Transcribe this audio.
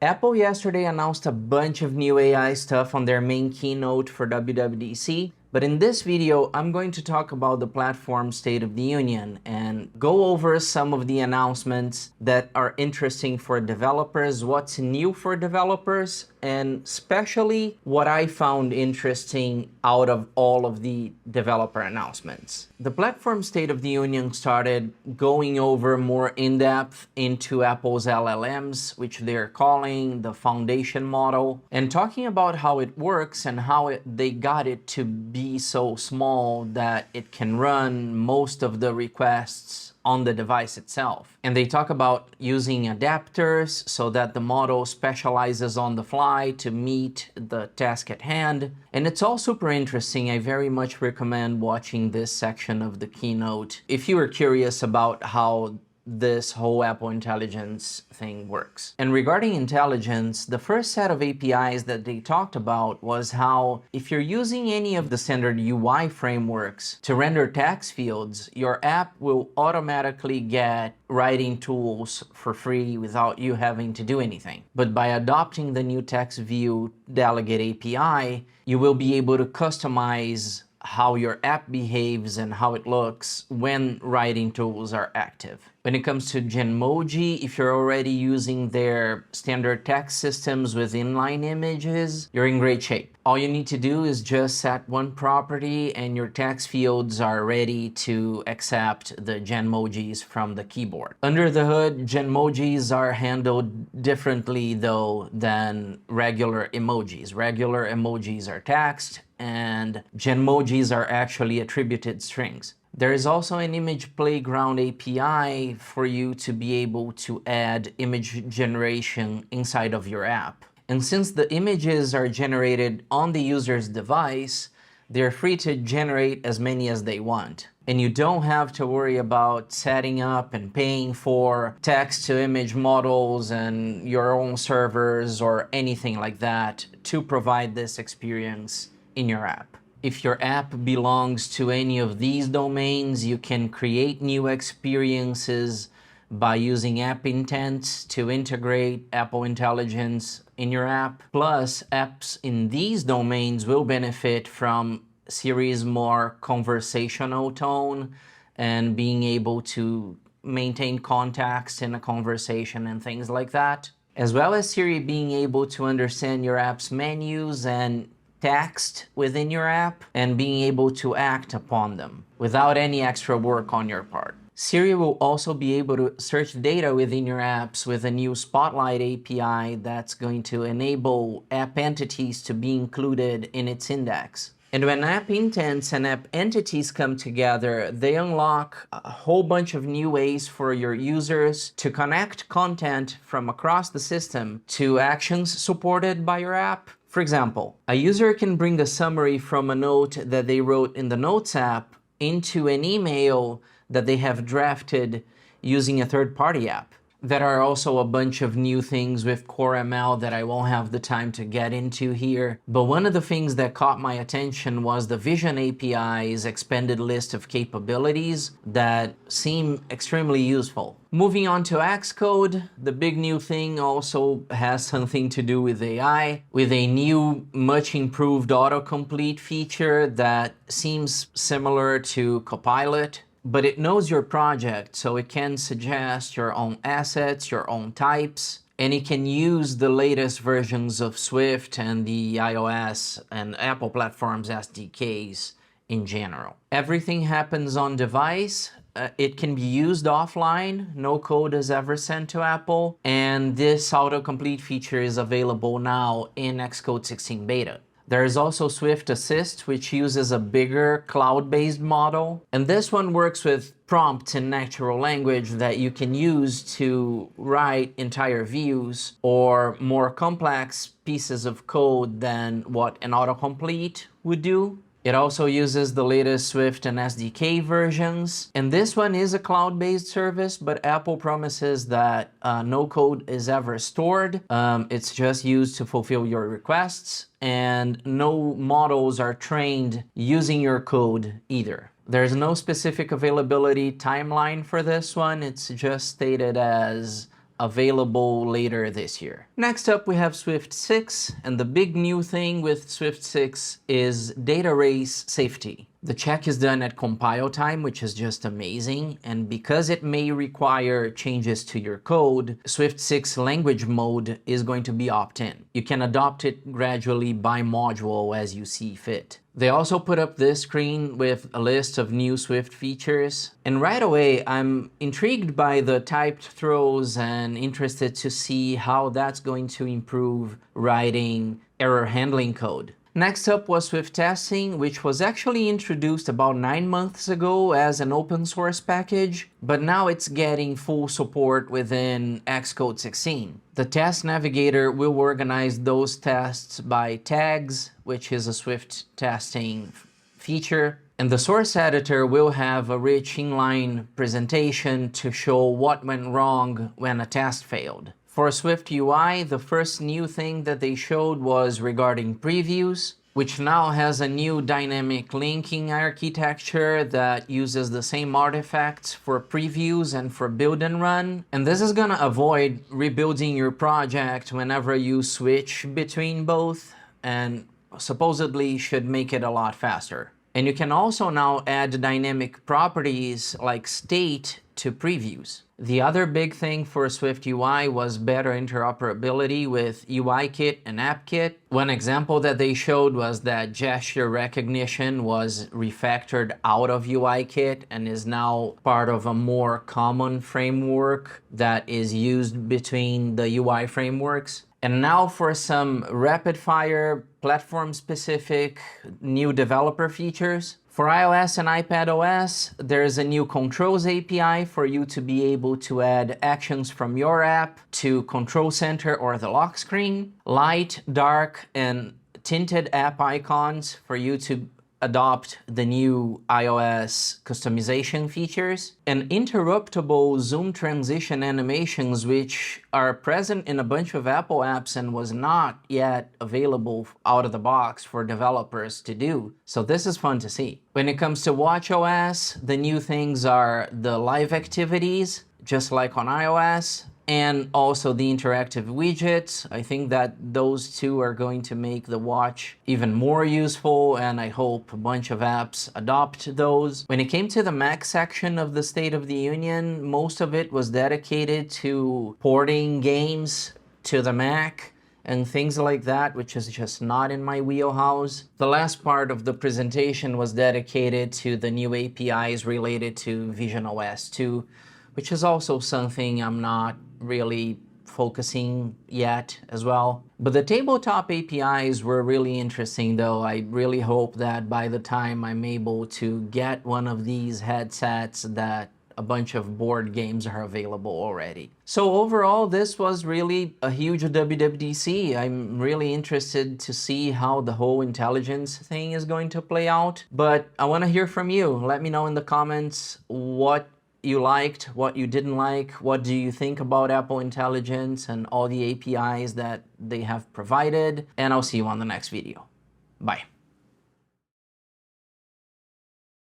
Apple yesterday announced a bunch of new AI stuff on their main keynote for WWDC, but in this video, I'm going to talk about the platform State of the Union and go over some of the announcements that are interesting for developers, what's new for developers, and especially what I found interesting out of all of the developer announcements. The platform State of the Union started going over more in-depth into Apple's LLMs, which they're calling the foundation model, and talking about how it works and how they got it to be so small that it can run most of the requests on the device itself. And they talk about using adapters so that the model specializes on the fly to meet the task at hand. And it's all super interesting. I very much recommend watching this section of the keynote if you are curious about how this whole Apple Intelligence thing works. And regarding intelligence, the first set of APIs that they talked about was how if you're using any of the standard UI frameworks to render text fields, your app will automatically get writing tools for free without you having to do anything. But by adopting the new text view delegate API, you will be able to customize how your app behaves and how it looks when writing tools are active. When it comes to Genmoji, if you're already using their standard text systems with inline images, you're in great shape. All you need to do is just set one property and your text fields are ready to accept the Genmojis from the keyboard. Under the hood, Genmojis are handled differently though than regular emojis. Regular emojis are text and Genmojis are actually attributed strings. There is also an image playground API for you to be able to add image generation inside of your app. And since the images are generated on the user's device, they're free to generate as many as they want. And you don't have to worry about setting up and paying for text-to-image models and your own servers or anything like that to provide this experience in your app. If your app belongs to any of these domains, you can create new experiences by using app intents to integrate Apple Intelligence in your app. Plus, apps in these domains will benefit from Siri's more conversational tone and being able to maintain context in a conversation and things like that, as well as Siri being able to understand your app's menus and text within your app and being able to act upon them without any extra work on your part. Siri will also be able to search data within your apps with a new Spotlight API that's going to enable app entities to be included in its index. And when app intents and app entities come together, they unlock a whole bunch of new ways for your users to connect content from across the system to actions supported by your app. For example, a user can bring a summary from a note that they wrote in the Notes app into an email that they have drafted using a third-party app. There are also a bunch of new things with Core ML that I won't have the time to get into here, but one of the things that caught my attention was the Vision API's expanded list of capabilities that seem extremely useful. Moving on to Xcode, the big new thing also has something to do with AI, with a new, much improved autocomplete feature that seems similar to Copilot. But it knows your project, so it can suggest your own assets, your own types, and it can use the latest versions of Swift and the iOS and Apple platforms SDKs in general. Everything happens on device. It can be used offline. No code is ever sent to Apple. And this autocomplete feature is available now in Xcode 16 beta. There is also Swift Assist, which uses a bigger cloud-based model. And this one works with prompts in natural language that you can use to write entire views or more complex pieces of code than what an autocomplete would do. It also uses the latest Swift and SDK versions. And this one is a cloud-based service, but Apple promises that no code is ever stored. It's just used to fulfill your requests, and no models are trained using your code either. There's no specific availability timeline for this one. It's just stated as available later this year. Next up, we have Swift 6, and the big new thing with Swift 6 is data race safety. The check is done at compile time, which is just amazing, and because it may require changes to your code, Swift 6 language mode is going to be opt-in. You can adopt it gradually by module as you see fit. They also put up this screen with a list of new Swift features, and right away I'm intrigued by the typed throws and interested to see how that's going to improve writing error handling code. Next up was Swift testing, which was actually introduced about 9 months ago as an open source package, but now it's getting full support within Xcode 16. The test navigator will organize those tests by tags, which is a Swift testing feature, and the source editor will have a rich inline presentation to show what went wrong when a test failed. For Swift UI, the first new thing that they showed was regarding previews, which now has a new dynamic linking architecture that uses the same artifacts for previews and for build and run. And this is gonna avoid rebuilding your project whenever you switch between both, and supposedly should make it a lot faster. And you can also now add dynamic properties like state to previews. The other big thing for Swift UI was better interoperability with UIKit and AppKit. One example that they showed was that gesture recognition was refactored out of UIKit and is now part of a more common framework that is used between the UI frameworks. And now for some rapid-fire, platform-specific new developer features. For iOS and iPadOS, there's a new Controls API for you to be able to add actions from your app to Control Center or the lock screen. Light, dark, and tinted app icons for you to adopt the new iOS customization features, and interruptible zoom transition animations, which are present in a bunch of Apple apps and was not yet available out of the box for developers to do. So this is fun to see. When it comes to watchOS, the new things are the live activities, just like on iOS, and also the interactive widgets. I think that those two are going to make the watch even more useful, and I hope a bunch of apps adopt those. When it came to the Mac section of the State of the Union, most of it was dedicated to porting games to the Mac and things like that, which is just not in my wheelhouse. The last part of the presentation was dedicated to the new APIs related to visionOS 2, which is also something I'm not really focusing yet as well. But the tabletop APIs were really interesting though. I really hope that by the time I'm able to get one of these headsets that a bunch of board games are available already. So overall, this was really a huge WWDC. I'm really interested to see how the whole intelligence thing is going to play out. But I want to hear from you. Let me know in the comments what you liked, what you didn't like, what do you think about Apple Intelligence and all the APIs that they have provided, and I'll see you on the next video. Bye.